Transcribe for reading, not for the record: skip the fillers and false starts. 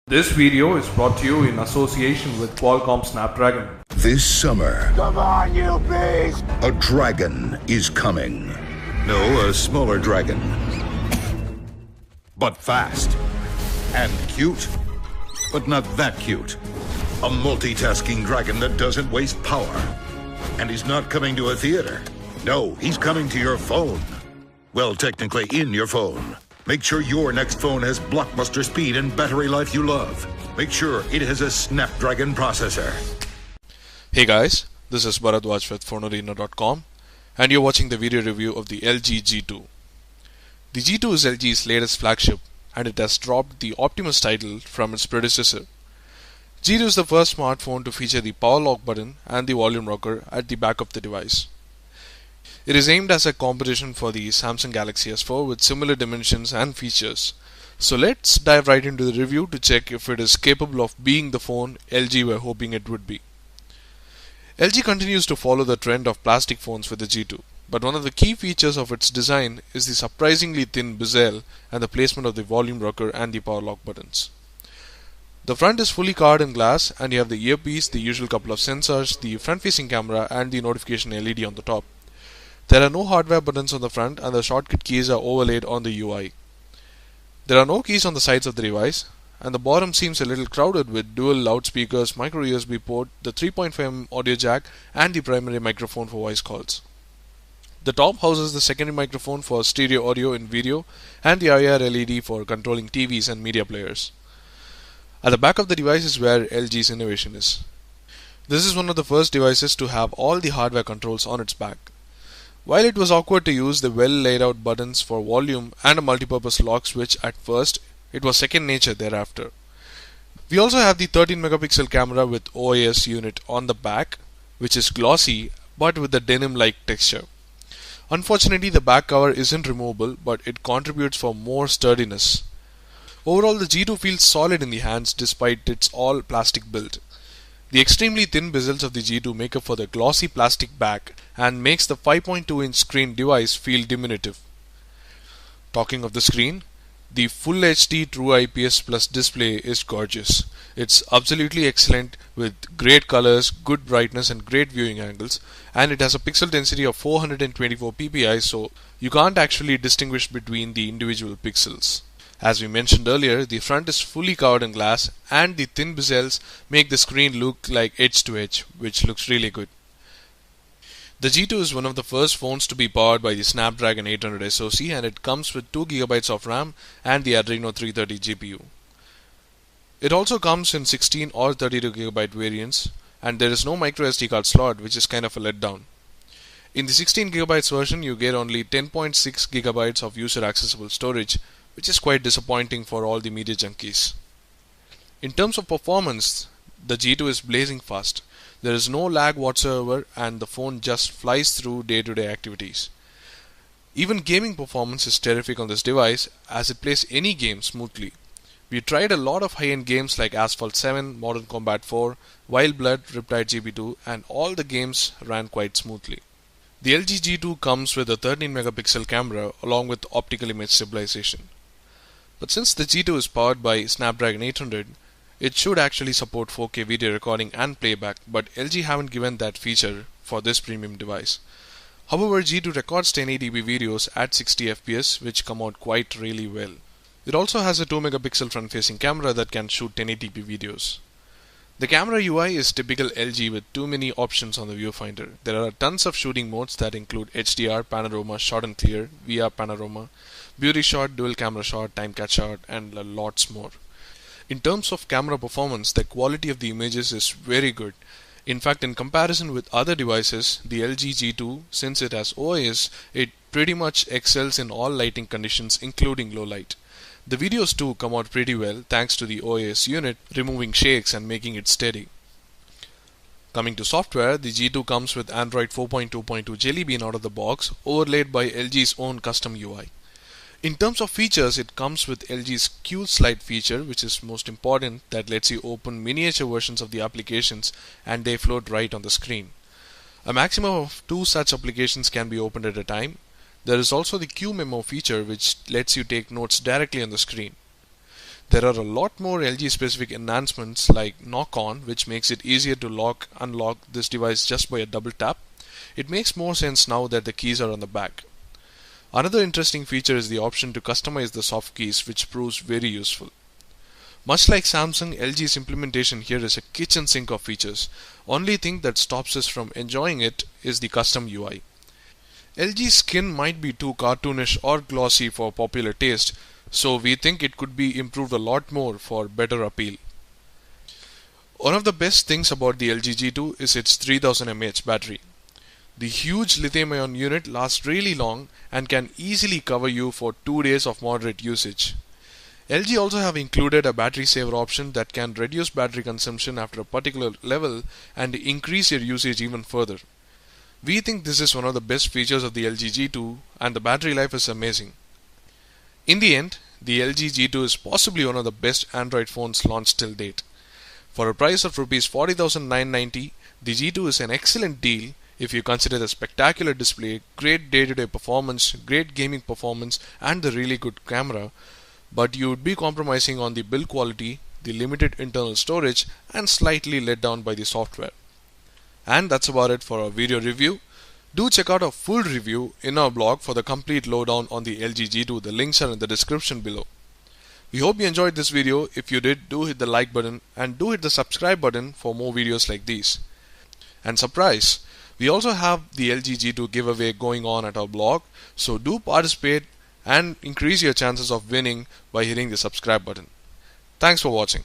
This video is brought to you in association with Qualcomm Snapdragon. This summer, Come on, you beast! a dragon is coming. No, a smaller dragon. But fast. And cute. But not that cute. A multitasking dragon that doesn't waste power. And he's not coming to a theater. No, he's coming to your phone. Well, technically in your phone. Make sure your next phone has blockbuster speed and battery life you love. Make sure it has a Snapdragon processor. Hey guys, this is Bharadwaj with PhoneArena.com and you're watching the video review of the LG G2. The G2 is LG's latest flagship and it has dropped the Optimus title from its predecessor. G2 is the first smartphone to feature the power lock button and the volume rocker at the back of the device. It is aimed as a competition for the Samsung Galaxy S4 with similar dimensions and features. So let's dive right into the review to check if it is capable of being the phone LG were hoping it would be. LG continues to follow the trend of plastic phones with the G2, but one of the key features of its design is the surprisingly thin bezel and the placement of the volume rocker and the power lock buttons. The front is fully covered in glass and you have the earpiece, the usual couple of sensors, the front-facing camera and the notification LED on the top. There are no hardware buttons on the front and the shortcut keys are overlaid on the UI. There are no keys on the sides of the device and the bottom seems a little crowded with dual loudspeakers, micro USB port, the 3.5mm audio jack and the primary microphone for voice calls. The top houses the secondary microphone for stereo audio in video and the IR LED for controlling TVs and media players. At the back of the device is where LG's innovation is. This is one of the first devices to have all the hardware controls on its back. While it was awkward to use the well laid out buttons for volume and a multipurpose lock switch at first, it was second nature thereafter. We also have the 13 megapixel camera with OIS unit on the back, which is glossy but with a denim like texture. Unfortunately, the back cover isn't removable, but it contributes for more sturdiness. Overall, the G2 feels solid in the hands despite its all plastic build. The extremely thin bezels of the G2 make up for the glossy plastic back and makes the 5.2-inch screen device feel diminutive. Talking of the screen, the Full HD True IPS Plus display is gorgeous. It's absolutely excellent with great colors, good brightness and great viewing angles, and it has a pixel density of 424 ppi, so you can't actually distinguish between the individual pixels. As we mentioned earlier, the front is fully covered in glass and the thin bezels make the screen look like edge to edge, which looks really good. The G2 is one of the first phones to be powered by the Snapdragon 800 SoC and it comes with 2GB of RAM and the Adreno 330 GPU. It also comes in 16 or 32GB variants and there is no microSD card slot, which is kind of a letdown. In the 16GB version you get only 10.6GB of user accessible storage, which is quite disappointing for all the media junkies. In terms of performance, the G2 is blazing fast. There is no lag whatsoever and the phone just flies through day-to-day activities. Even gaming performance is terrific on this device as it plays any game smoothly. We tried a lot of high-end games like Asphalt 7, Modern Combat 4, Wild Blood, Riptide GP2 and all the games ran quite smoothly. The LG G2 comes with a 13 megapixel camera along with optical image stabilization. But since the G2 is powered by Snapdragon 800, it should actually support 4K video recording and playback, but LG haven't given that feature for this premium device. However, G2 records 1080p videos at 60 fps, which come out quite really well. It also has a 2 megapixel front-facing camera that can shoot 1080p videos. The camera UI is typical LG with too many options on the viewfinder. There are tons of shooting modes that include HDR, panorama, shot and clear, VR panorama, beauty shot, dual camera shot, time catch shot and lots more. In terms of camera performance, the quality of the images is very good. In fact, in comparison with other devices, the LG G2, since it has OIS, it pretty much excels in all lighting conditions including low light. The videos too come out pretty well thanks to the OIS unit removing shakes and making it steady. Coming to software, the G2 comes with Android 4.2.2 Jelly Bean out of the box, overlaid by LG's own custom UI. In terms of features, it comes with LG's Q Slide feature, which is most important, that lets you open miniature versions of the applications and they float right on the screen. A maximum of 2 such applications can be opened at a time. There is also the Q Memo feature, which lets you take notes directly on the screen. There are a lot more LG specific enhancements like Knock On, which makes it easier to unlock this device just by a double tap. It makes more sense now that the keys are on the back. Another interesting feature is the option to customize the soft keys, which proves very useful. Much like Samsung, LG's implementation here is a kitchen sink of features. Only thing that stops us from enjoying it is the custom UI. LG's skin might be too cartoonish or glossy for popular taste, so we think it could be improved a lot more for better appeal. One of the best things about the LG G2 is its 3000 mAh battery. The huge lithium-ion unit lasts really long and can easily cover you for 2 days of moderate usage. LG also have included a battery saver option that can reduce battery consumption after a particular level and increase your usage even further. We think this is one of the best features of the LG G2 and the battery life is amazing. In the end, the LG G2 is possibly one of the best Android phones launched till date. For a price of Rs 40,990, the G2 is an excellent deal if you consider the spectacular display, great day-to-day performance, great gaming performance and the really good camera, but you would be compromising on the build quality, the limited internal storage and slightly let down by the software. And that's about it for our video review. Do check out our full review in our blog for the complete lowdown on the LG G2. The links are in the description below. We hope you enjoyed this video. If you did, do hit the like button and do hit the subscribe button for more videos like these. And surprise! We also have the LG G2 giveaway going on at our blog, so do participate and increase your chances of winning by hitting the subscribe button. Thanks for watching.